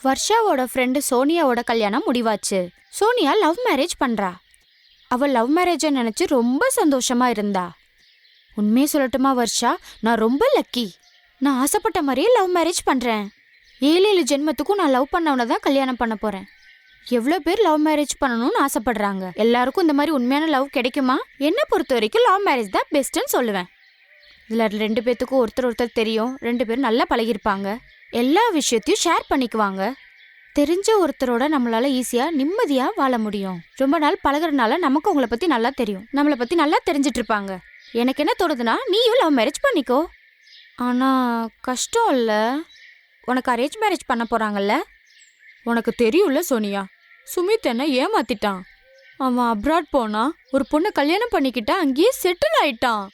வர்ஷாவோட friend சோனியாவோட கல்யாணம் முடிவாச்சு. Sonia love marriage பண்றா. அவ லவ் மேரேஜை நினைச்சு ரொம்ப சந்தோஷமா இருந்தா. உண்மையை சொல்லட்டுமா வர்ஷா, நான் ரொம்ப லக்கி. நான் ஆசைப்பட்ட மாதிரியே லவ் மேரேஜ் பண்றேன். 7 ஜென்மத்துக்கும் நான் லவ் பண்ணவனை தான் கல்யாணம் பண்ண போறேன். எவ்வளோ பேர் லவ் மேரேஜ் பண்ணணும்னு ஆசைப்படுறாங்க. எல்லாருக்கும் இந்த மாதிரி உண்மையான லவ் கிடைக்குமா? என்னை பொறுத்த வரைக்கும் லவ் மேரேஜ் தான் பெஸ்ட்னு சொல்லுவேன். இதுல 2 பேத்துக்கும் ஒருத்தர் தெரியும். 2 பேரும் நல்லா பழகிருப்பாங்க. எல்லா விஷயத்தையும் ஷேர் பண்ணிக்குவாங்க. தெரிஞ்ச ஒருத்தரோட நம்மளால ஈஸியா நிம்மதியா வாழ முடியும். ரொம்ப நாள் பழகுறதுனால நமக்கு உங்களை பத்தி நல்லா தெரியும். நம்மளை பத்தி நல்லா தெரிஞ்சிட்டு இருப்பாங்க. எனக்கு என்ன தோணுதுன்னா, நீயும் லவ் மேரேஜ் பண்ணிக்கோ. ஆனா கஷ்டம் இல்ல? உனக்கு அரேஞ்ச் மேரேஜ் பண்ண போறாங்கல்ல? உனக்கு தெரியும்ல சோனியா, சுமித் என்ன ஏமாத்திட்டான். அவன் அப்ராட் போனா ஒரு பொண்ணை கல்யாணம் பண்ணிக்கிட்டா அங்கேயே செட்டில் ஆயிட்டான்.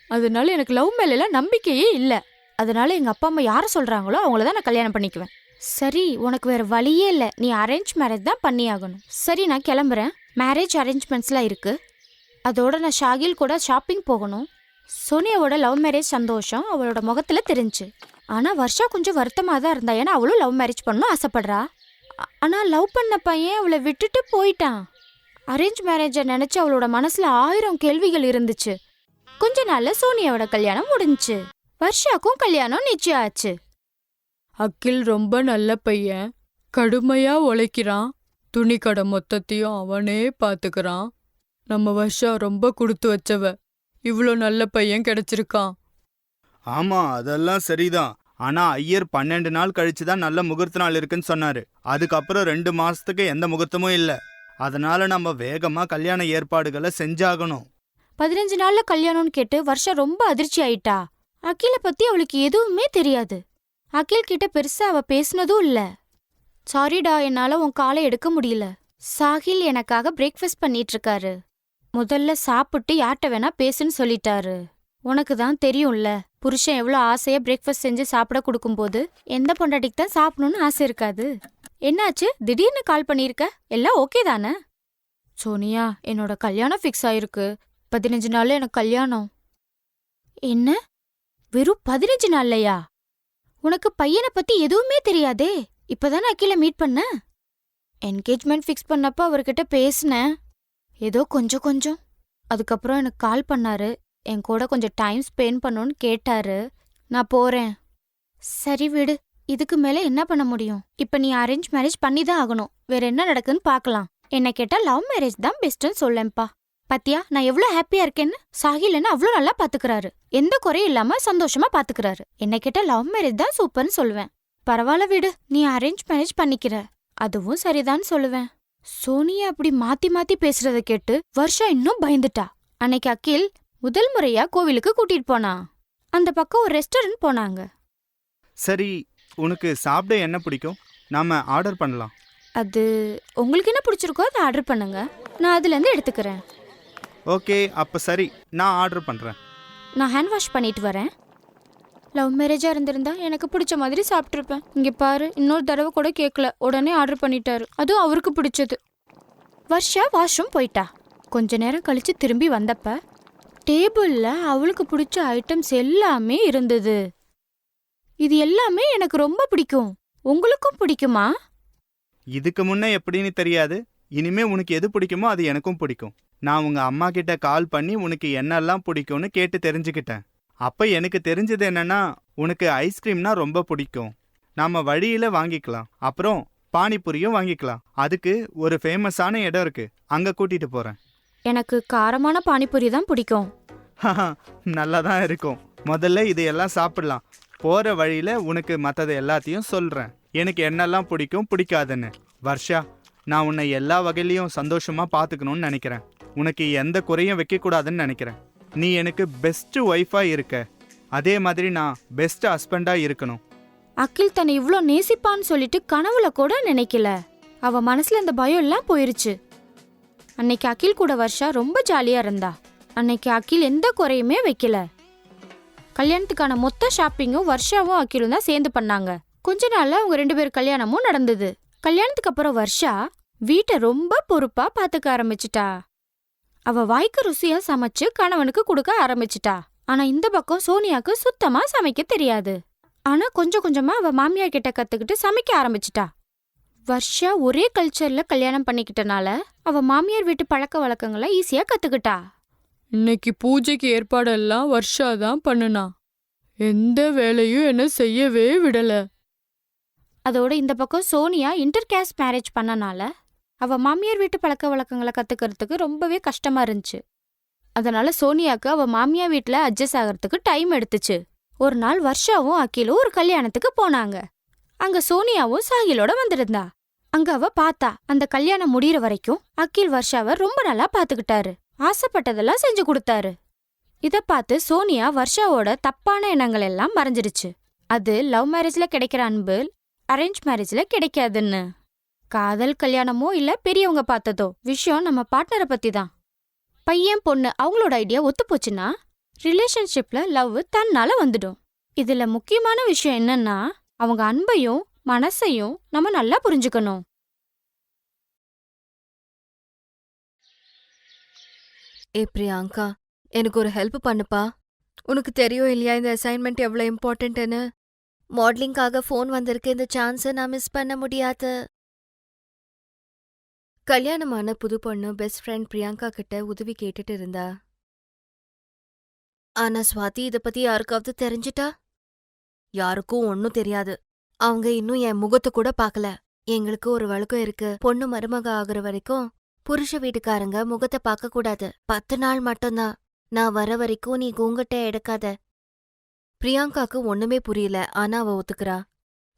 அதனால எனக்கு லவ் மேல நம்பிக்கையே இல்லை. அதனால எங்க அப்பா அம்மா யாரை சொல்றாங்களோ அவங்கள தான் நான் கல்யாணம் பண்ணிக்குவேன். சரி, உனக்கு வேற வழியே இல்லை. நீ அரேஞ்ச் மேரேஜ் தான் பண்ணி ஆகணும். சரி, நான் கிளம்புறேன். மேரேஜ் அரேஞ்ச்மெண்ட்ஸ்லாம் இருக்கு. அதோட நான் ஷாகில் கூட ஷாப்பிங் போகணும். சோனியாவோட லவ் மேரேஜ் சந்தோஷம் அவளோட முகத்துல தெரிஞ்சு. ஆனா வர்ஷா கொஞ்சம் வருத்தமா தான் இருந்தா. ஏன்னா அவளும் லவ் மேரேஜ் பண்ணணும் ஆசைப்படுறா. ஆனா லவ் பண்ண பையன் அவளை விட்டுட்டு போயிட்டான். அரேஞ்ச் மேரேஜை நினைச்சு அவளோட மனசுல 1000 கேள்விகள் இருந்துச்சு. கொஞ்ச நாள்ல சோனியாவோட கல்யாணம் முடிஞ்சுச்சு. வர்ஷாக்கும் கல்யாணம் நிச்சயம் ஆச்சு. அகில் ரொம்ப நல்ல பையன். கடுமையா உழைக்கிறான். துணி கடை மொத்தத்தையும் அவனே பாத்துக்கிறான். நம்ம வர்ஷா ரொம்ப கொடுத்து வச்சவ. இவ்ளோ நல்ல பையன் கிடைச்சிருக்கான். ஆமா, அதெல்லாம் சரிதான். ஆனா ஐயர் 12 நாள் கழிச்சு தான் நல்ல முகூர்த்த நாள் இருக்குன்னு சொன்னாரு. அதுக்கப்புறம் 2 மாசத்துக்கு எந்த முகூர்த்தமும் இல்ல. அதனால நம்ம வேகமா கல்யாண ஏற்பாடுகளை செஞ்சாகணும். 15 நாள்ல கல்யாணம்னு கேட்டு வர்ஷா ரொம்ப அதிர்ச்சி ஆயிட்டா. அகில பத்தி அவளுக்கு எதுவுமே தெரியாது. அகில் கிட்ட பெருசா அவ பேசினதும் இல்ல. சாரிடா, என்னால உன் காலை எடுக்க முடியல. சாகில் எனக்காக பிரேக்ஃபாஸ்ட் பண்ணிட்டு இருக்காரு. முதல்ல சாப்பிட்டு யார்கிட்ட வேணா பேசுன்னு சொல்லிட்டாரு. உனக்கு தான் தெரியும்ல, புருஷன் எவ்வளோ ஆசையா பிரேக்ஃபாஸ்ட் செஞ்சு சாப்பிட கொடுக்கும்போது எந்த பொண்டாட்டிக்கு தான் சாப்பிடணும்னு ஆசை இருக்காது. என்னாச்சு, திடீர்னு கால் பண்ணியிருக்க? எல்லாம் ஓகே தானே? சோனியா, என்னோட கல்யாணம் ஃபிக்ஸ் ஆயிருக்கு. 15 நாள்ல எனக்கு கல்யாணம். என்ன, வெறும் 15 நாள்லையா? உனக்கு பையனை பத்தி எதுவுமே தெரியாதே. இப்பதானே அகில மீட் பண்ண. என்கேஜ்மெண்ட் ஃபிக்ஸ் பண்ணப்ப அவர்கிட்ட பேசினேன், ஏதோ கொஞ்சம். அதுக்கப்புறம் எனக்கு கால் பண்ணாரு. என் கூட கொஞ்சம் டைம் ஸ்பெண்ட் பண்ணணும்னு கேட்டாரு. நான் போறேன். சரி விடு, இதுக்கு மேல என்ன பண்ண முடியும்? இப்ப நீ அரேஞ்ச் மேரேஜ் பண்ணி தான் ஆகணும். வேற என்ன நடக்குன்னு பார்க்கலாம். என்ன கேட்டா லவ் மேரேஜ் தான் பெஸ்ட்னு சொல்லேன்ப்பா. பாத்தியா நான் எவ்வளவு ஹாப்பியா இருக்கேன்னு? சாகில் என்ன அவ்வளோ நல்லா பாத்துக்கிறாரு. எந்த குறையும் இல்லாம சந்தோஷமா பாத்துக்கிறாரு. என்ன கேட்டா லவ் மேரேஜ் தான் சூப்பர்னு சொல்லுவேன். பரவாயில்ல விடு, நீ அரேஞ்ச் மேரேஜ் பண்ணிக்கிற, அதுவும் சரிதான் சொல்லுவேன். சோனியா அப்படி மாத்தி மாத்தி பேசுறத கேட்டு வர்ஷா இன்னும் பயந்துட்டா. அன்னைக்கு அகில் முதல் முறையா கோவிலுக்கு கூட்டிட்டு போனா. அந்த பக்கம் ஒரு ரெஸ்டாரண்ட் போனாங்க. சரி, உனக்கு சாப்பிட என்ன பிடிக்கும்? நாம ஆர்டர் பண்ணலாம். அது உங்களுக்கு என்ன பிடிச்சிருக்கோ அதை ஆர்டர் பண்ணுங்க. நான் அதுல இருந்து எடுத்துக்கிறேன். ஓகே, அப்ப சரி, நான் ஆர்டர் பண்றேன். நான் ஹேண்ட் வாஷ் பண்ணிட்டு வரேன். லவ் மேரேஜா இருந்திருந்தா எனக்கு பிடிச்ச மாதிரி சாப்பிட்டுருப்பேன். இங்க பாரு, இன்னொரு தடவை கூட கேட்கல, உடனே ஆர்டர் பண்ணிட்டாரு. அதுவும் அவருக்கு பிடிச்சது. வர்ஷா வாஷ்ரூம் போயிட்டா. கொஞ்ச நேரம் கழிச்சு திரும்பி வந்தப்ப டேபிள்ல அவளுக்கு பிடிச்ச ஐட்டம்ஸ் எல்லாமே இருந்தது. இது எல்லாமே எனக்கு ரொம்ப பிடிக்கும். உங்களுக்கும் பிடிக்குமா? இதுக்கு முன்ன எப்படின்னு தெரியாது. இனிமே உனக்கு எது பிடிக்குமோ அது எனக்கும் பிடிக்கும். நான் உங்க அம்மா கிட்ட கால் பண்ணி உனக்கு என்னெல்லாம் பிடிக்கும்னு கேட்டு தெரிஞ்சுக்கிட்டேன். அப்ப எனக்கு தெரிஞ்சது என்னன்னா, உனக்கு ஐஸ்கிரீம்னா ரொம்ப பிடிக்கும். நாம வழியில வாங்கிக்கலாம். அப்புறம் பானிபூரியும் வாங்கிக்கலாம். அதுக்கு ஒரு ஃபேமஸான இடம் இருக்கு, அங்க கூட்டிட்டு போறேன். எனக்கு காரமான பானிபூரி தான் பிடிக்கும். நல்லா தான் இருக்கும். முதல்ல இதையெல்லாம் சாப்பிடலாம். போற வழியில உனக்கு மற்றது எல்லாத்தையும் சொல்றேன், எனக்கு என்னெல்லாம் பிடிக்கும் பிடிக்காதுன்னு. வர்ஷா, நான் உன்னை எல்லா வகையிலையும் சந்தோஷமா பாத்துக்கணும்னு நினைக்கிறேன். உனக்கு எந்த குறையும் வைக்கக்கூடாதுன்னு நினைக்கிறேன். நீ எனக்கு பெஸ்ட் ஒய்ஃபா இருக்க, அதே மாதிரி நான் பெஸ்ட் ஹஸ்பண்டா இருக்கணும். அகில் தன்னை இவ்ளோ நேசிப்பான்னு சொல்லிட்டு கனவுல கூட நினைக்கல. அவ மனசுல இந்த பயம் எல்லாம் போயிருச்சு. அன்னைக்கு அகில் கூட வர்ஷா ரொம்ப ஜாலியா இருந்தா. அன்னைக்கு அகில் எந்த குறையுமே வைக்கல. கல்யாணத்துக்கான மொத்த ஷாப்பிங்கும் வர்ஷாவும் அகிலும் தான் சேர்ந்து பண்ணாங்க. கொஞ்ச நாள்ல அவங்க 2 பேர் கல்யாணமும் நடந்தது. கல்யாணத்துக்கு அப்புறம் வர்ஷா வீட்டை ரொம்ப பொறுப்பா பாத்துக்க ஆரம்பிச்சிட்டா. அவ வாய்க்கு ருசியா சமைச்சு கணவனுக்கு கொடுக்க ஆரம்பிச்சிட்டா. ஆனா இந்த பக்கம் சோனியாக்கு சுத்தமா சமைக்க தெரியாது. ஆனா கொஞ்சம் கொஞ்சமா அவ மாமியார் கிட்ட கத்துக்கிட்டு சமைக்க ஆரம்பிச்சிட்டா. வர்ஷா ஒரே கல்ச்சர்ல கல்யாணம் பண்ணிக்கிட்டனால அவ மாமியார் வீட்டு பழக்க வழக்கங்களை ஈஸியா கத்துக்கிட்டா. இன்னைக்கு பூஜைக்கு ஏற்பாடெல்லாம் வர்ஷா தான் பண்ணுனா. எந்த வேலையும் என்ன செய்யவே விடல. அதோட இந்த பக்கம் சோனியா இன்டர் கேஸ்ட் மேரேஜ் பண்ணனால அவ மாமியார் வீட்டு பழக்க வழக்கங்களை கத்துக்கிறதுக்கு ரொம்பவே கஷ்டமா இருந்துச்சு. அதனால சோனியாக்கு அவ மாமியார் வீட்டுல அட்ஜஸ்ட் ஆகிறதுக்கு டைம் எடுத்துச்சு. ஒரு நாள் வர்ஷாவும் அகிலும் ஒரு கல்யாணத்துக்கு போனாங்க. அங்க சோனியாவும் சாகிலோட வந்திருந்தா. அங்க அவ பார்த்தா அந்த கல்யாணம் முடியற வரைக்கும் அகில் வர்ஷாவை ரொம்ப நல்லா பாத்துக்கிட்டாரு. ஆசைப்பட்டதெல்லாம் செஞ்சு கொடுத்தாரு. இத பார்த்து சோனியா வர்ஷாவோட தப்பான எண்ணங்கள் எல்லாம் மறைஞ்சிடுச்சு. அது லவ் மேரேஜ்ல கிடைக்கிற அன்பு அரேஞ்ச் மேரேஜ்ல கிடைக்காதுன்னு. காதல் கல்யாணமோ இல்ல பெரியவங்க பார்த்ததோ விஷயம் நம்ம பார்ட்னரை பத்தி தான். பையன் பொண்ணு அவங்களோட ஐடியா ஒத்து போச்சுன்னா ரிலேஷன்ஷிப்ல லவ் தன்னால வந்துடும். இதுல முக்கியமான விஷயம் என்னன்னா அவங்க அன்பையும் மனசையும் நம்ம நல்லா புரிஞ்சுக்கணும். ஏ பிரியாங்கா, எனக்கு ஒரு ஹெல்ப் பண்ணுப்பா. உனக்கு தெரியும் இல்லையா இந்த அசைன்மெண்ட் எவ்வளோ இம்பார்ட்டன்ட்னு. மாடலிங்காக ஃபோன் வந்திருக்கு. இந்த சான்ஸை நான் மிஸ் பண்ண முடியாது. கல்யாணமான புது பொண்ணு பெஸ்ட் ஃப்ரெண்ட் பிரியாங்கா கிட்ட உதவி கேட்டுட்டு இருந்தா. ஆனா ஸ்வாதி இத பத்தி யாருக்காவது தெரிஞ்சிட்டா? யாருக்கும் ஒன்னும் தெரியாது. அவங்க இன்னும் என் முகத்தை கூட பார்க்கல. எங்களுக்கு ஒரு வழக்கம் இருக்கு. பொண்ணு மருமக ஆகுற வரைக்கும் புருஷ வீட்டுக்காரங்க முகத்தை பார்க்க கூடாது. 10 நாள் மட்டும்தான். நான் வர வரைக்கும் நீ கூங்கட்டை எடுக்காத. பிரியாங்காக்கு ஒண்ணுமே புரியல. ஆனா அவ ஒத்துக்கிறா.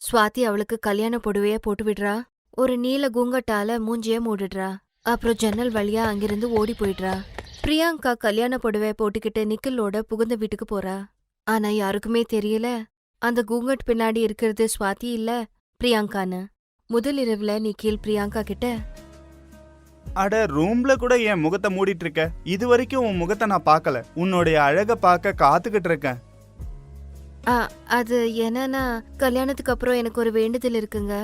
ஸ்வாதி அவளுக்கு கல்யாண புடவைய போட்டு விடுறா. ஒரு நீல கூங்கட்டால மூஞ்சிய மூடிடுறா. அப்புறம் ஜன்னல் வழியா அங்கிருந்து ஓடி போயிடுறா. பிரியாங்கா கல்யாண புடவை போட்டுக்கிட்டு நிக்கிலோட புகுந்த வீட்டுக்கு போறா. ஆனா யாருக்குமே தெரியல அந்த கூங்கட் பின்னாடி இருக்கிறது ஸ்வாதி இல்ல பிரியாங்கான்னு. முதல் இரவுல நிக்கில் பிரியாங்கா கிட்ட, அட ரூம்ல கூட என் முகத்தை மூடிட்டு இருக்க. இது வரைக்கும் உன் முகத்தை நான் பார்க்கல. உன்னுடைய அழக பார்க்க காத்துக்கிட்டு இருக்கேன். அது என்னன்னா கல்யாணத்துக்கு அப்புறம் எனக்கு ஒரு வேண்டுதல் இருக்குங்க.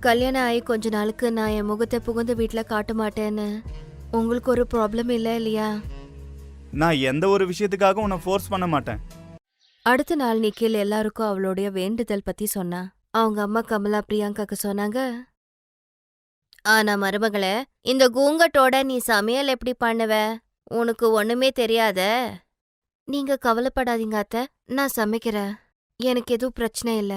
கல்யாணம் ஆகி கொஞ்ச நாளுக்கு நான் என் முகத்தை புகுந்த வீட்டுல காட்ட மாட்டேன்னு. உங்களுக்கு ஒரு ப்ராப்ளம் இல்ல இல்லையா? நான் எந்த ஒரு விஷயத்துக்காக உன்னை ஃபோர்ஸ் பண்ண மாட்டேன். அடுத்த நாள் நிக்கில் எல்லாருக்கும் அவளுடைய வேண்டுதல் பத்தி சொன்னா. அவங்க அம்மா கமலா பிரியாங்காக்கு சொன்னாங்க, ஆனா மருமகளே, இந்த கூங்கட்டோட நீ சமையல் எப்படி பண்ணுவ? உனக்கு ஒண்ணுமே தெரியாத. நீங்க கவலைப்படாதீங்க அத்தை, நான் சமைக்கிறேன். எனக்கு எதுவும் பிரச்சனை இல்ல.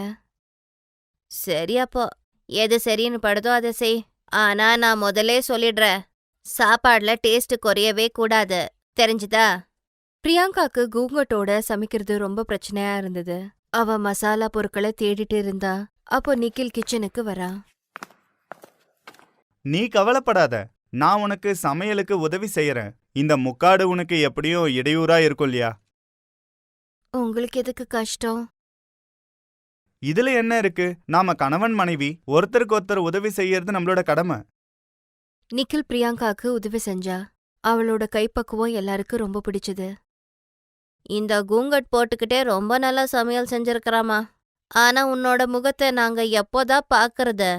சரி, அப்போ எது சரின்னு படுதோ அதை செய். ஆனா நான் முதல்ல சொல்லிடுறேன், சாப்பாடுல டேஸ்ட் குறையவே கூடாது, தெரிஞ்சுதா? பிரியாங்காக்கு கூங்கட்டோட சமைக்கிறது ரொம்ப பிரச்சனையா இருந்தது. அவ மசாலா பொருட்களை தேடிட்டு இருந்தா. அப்போ நிக்கில் கிச்சனுக்கு வரா. நீ கவலைப்படாத, நான் உனக்கு சமையலுக்கு உதவி செய்யறேன். இந்த முக்காடு உனக்கு எப்படியும் இடையூறா இருக்கும் இல்லையா? உங்களுக்கு எதுக்கு கஷ்டம்? இதுல என்ன இருக்கு? நாம கணவன் மனைவி, ஒருத்தருக்கு ஒருத்தர் உதவி செய்யறது நம்மளோட கடமை. நிக்கில் பிரியாங்காக்கு உதவி செஞ்சா. அவளோட கைப்பக்குவம் எல்லாருக்கும் ரொம்ப பிடிச்சது. இந்த கூங்கட் போட்டுக்கிட்டே ரொம்ப நல்லா சமையல் செஞ்சிருக்கறாமா. ஆனா உன்னோட முகத்தை நாங்க எப்போதான் பாக்குறது?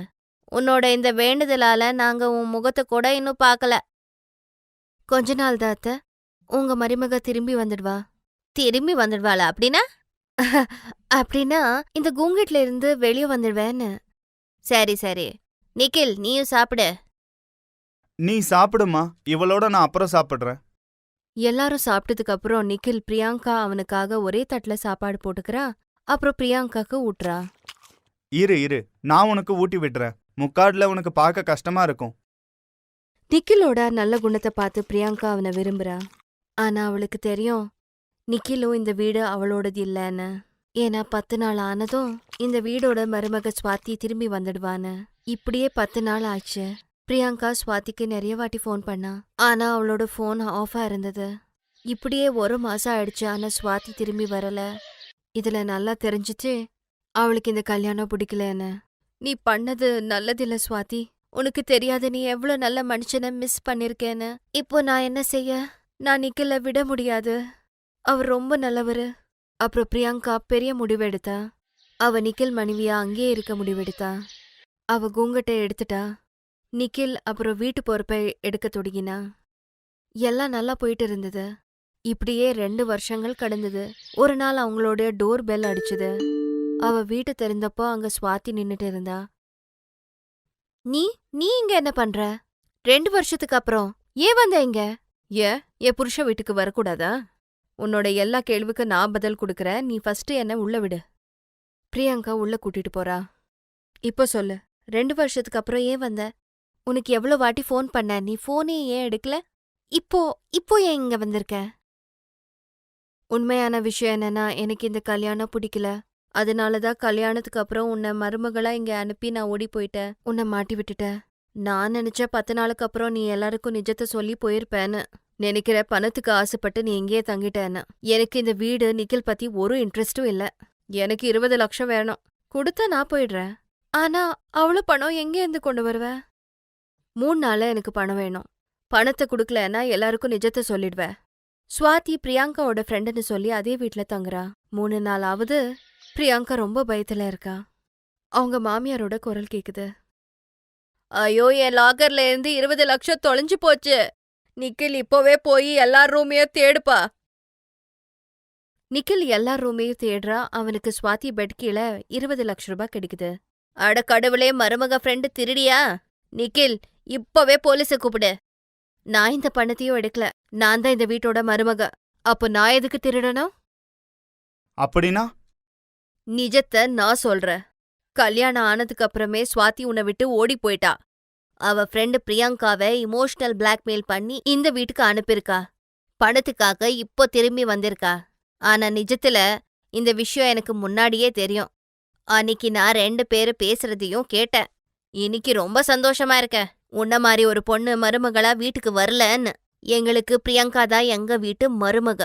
உன்னோட இந்த வேண்டுதலால நாங்க உன் முகத்தை கூட இன்னும் பார்க்கல. கொஞ்ச நாள் தான் அத்தை, உங்க மருமக திரும்பி வந்துடுவா. திரும்பி வந்துடுவாளா? அப்படின்னா அப்படின்னா இந்த கூங்கட்ல இருந்து வெளியே வந்துடுவேன்னு. சரி சரி, நிக்கில் நீயும் சாப்பிடு. நீ சாப்பிடுமா, இவளோட நான் அப்புறம் சாப்பிடுறேன். எல்லாரும் சாப்பிட்டதுக்கு அப்புறம் நிக்கில் பிரியாங்கா அவனுக்காக ஒரே தட்டுல சாப்பாடு போட்டுக்கிறா. அப்புறம் பிரியாங்காக்கு ஊட்டுறா. இரு இரு, நான் உனக்கு ஊட்டி விடுறேன். முக்காடுல உனக்கு பார்க்க கஷ்டமா இருக்கும். நிக்கிலோட நல்ல குணத்தை பார்த்து பிரியாங்கா அவனை விரும்புறா. ஆனா அவளுக்கு தெரியும் நிக்கிலும் இந்த வீடு அவளோடது இல்லைன்னு. ஏன்னா 10 நாள் ஆனதும் இந்த வீடோட மருமக ஸ்வாதி திரும்பி வந்துடுவான்னு. இப்படியே 10 நாள் ஆச்சு. பிரியாங்கா ஸ்வாதிக்கு நிறைய வாட்டி ஃபோன் பண்ணா. ஆனா அவளோட ஃபோன் ஆஃபா இருந்தது. இப்படியே 1 மாசம் ஆயிடுச்சு. ஆனா ஸ்வாதி திரும்பி வரல. இதுல நல்லா தெரிஞ்சிச்சு அவளுக்கு இந்த கல்யாணம் பிடிக்கலன்னு. நீ பண்ணது நல்லதில்ல ஸ்வாதி. உனக்கு தெரியாது நீ எவ்வளவு நல்ல மனுஷனை மிஸ் பண்ணிருக்கேன்னு. இப்போ நான் என்ன செய்ய? நான் நிக்கல விட முடியாது. அவர் ரொம்ப நல்லவரு. அப்புறம் பிரியாங்கா பெரிய முடிவெடுத்தா. அவ நிக்கில் மனைவியா அங்கேயே இருக்க முடிவெடுத்தா. அவ கூங்கட்டை எடுத்துட்டா. நிக்கில் அப்புறம் வீட்டு பொறுப்பை எடுக்க தொடங்கினா. எல்லாம் நல்லா போயிட்டு இருந்தது. இப்படியே 2 வருஷங்கள் கடந்தது. ஒரு நாள் அவங்களோட டோர் பெல் அடிச்சுது. அவ வீட்டு தெரிந்தப்போ அங்க ஸ்வாதி நின்னுட்டு இருந்தா. நீ நீ இங்க என்ன பண்ற? 2 வருஷத்துக்கு அப்புறம் ஏன் வந்த இங்க? என் புருஷ வீட்டுக்கு வரக்கூடாதா? உன்னோட எல்லா கேள்விக்கு நான் பதில் கொடுக்கறேன். நீ ஃபர்ஸ்ட் என்ன உள்ள விடு. பிரியங்கா உள்ள கூட்டிட்டு போறா. இப்ப சொல்லு, 2 வருஷத்துக்கு அப்புறம் ஏன் வந்த? உனக்கு எவ்வளவு வாட்டி ஃபோன் பண்ண, நீ ஃபோனே ஏன் எடுக்கல? இப்போ இப்போ ஏன் இங்க வந்திருக்க? உண்மையான விஷயம் என்னன்னா, எனக்கு இந்த கல்யாணம் பிடிக்கல. அதனாலதான் கல்யாணத்துக்கு அப்புறம் உன்னை மருமகளா இங்க அனுப்பி நான் ஓடி போயிட்டேன். உன்னை மாட்டி விட்டுட்டேன். நான் நினைச்ச 10 நாளுக்கு அப்புறம் நீ எல்லாருக்கும் நிஜத்தை சொல்லி போயிருப்பேன்னு நினைக்கிற. பணத்துக்கு ஆசைப்பட்டு நீ எங்கேயே தங்கிட்டேன்னு. எனக்கு இந்த வீடு நிக்கில் பத்தி ஒரு இன்ட்ரெஸ்டும் இல்ல. எனக்கு 20 லட்சம் வேணும். கொடுத்தா நான் போயிடுறேன். ஆனா அவ்வளவு பணம் எங்கே இருந்து கொண்டு வருவ? 3 நாள்ல எனக்கு பணம் வேணும். பணத்தை கொடுக்கலன்னா எல்லாருக்கும் நிஜத்தை சொல்லிடுவேன். ஸ்வாதி பிரியங்காவோட ஃப்ரெண்டுன்னு சொல்லி அதே வீட்ல தங்குறா. 3 நாளாவது பிரியங்கா ரொம்ப பயத்துல இருக்கா. அவங்க மாமியாரோட குரல் கேக்குது. ஐயோ, என் லாக்கர்ல இருந்து 20 லட்சம் தொலைஞ்சு போச்சு. நிக்கில் இப்போவே போய் எல்லார் ரூமையும் தேடுப்பா. நிக்கில் எல்லார் ரூமையும் தேடுறா. அவனுக்கு ஸ்வாதி பெட் கீழே 20 லட்சம் ரூபாய் கிடைக்குது. அட கடவுளே, மருமக ஃப்ரெண்டு திருடியா? நிக்கில், இப்போவே போலீஸை கூப்பிடு. நான் இந்த பணத்தையும் எடுக்கல. நான் தான் இந்த வீட்டோட மருமக. அப்போ நான் எதுக்கு திருடணும்? அப்படின்னா நிஜத்தை நான் சொல்றேன். கல்யாணம் ஆனதுக்கு அப்புறமே ஸ்வாதி உன்னை விட்டு ஓடி போயிட்டா. அவ ஃப்ரெண்டு பிரியங்காவை இமோஷனல் பிளாக்மெயில் பண்ணி இந்த வீட்டுக்கு அனுப்பியிருக்கா. பணத்துக்காக இப்போ திரும்பி வந்திருக்கா. ஆனா நிஜத்துல இந்த விஷயம் எனக்கு முன்னாடியே தெரியும். அன்னிக்கு நான் 2 பேரு பேசுறதையும் கேட்டேன். இன்னைக்கு ரொம்ப சந்தோஷமா இருக்கேன். உன்ன மாதிரி ஒரு பொண்ணு மருமகளா வீட்டுக்கு வரலன்னு. எங்களுக்கு பிரியங்கா தான் எங்க வீட்டு மருமக.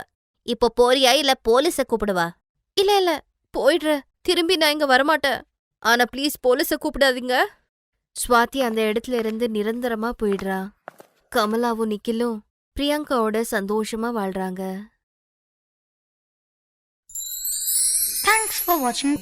இப்போ போறியா இல்ல போலீஸ கூப்பிடுவா? இல்ல போயிடுற. திரும்பி நான் இங்க வரமாட்டேன். ஆனா ப்ளீஸ் போலீஸ கூப்பிடாதீங்க. ஸ்வாதி அந்த இடத்துல இருந்து நிரந்தரமா போயிடுறா. கமலாவும் நிக்கிலும் பிரியங்காவோட சந்தோஷமா வாழ்றாங்க. Thanks for watching.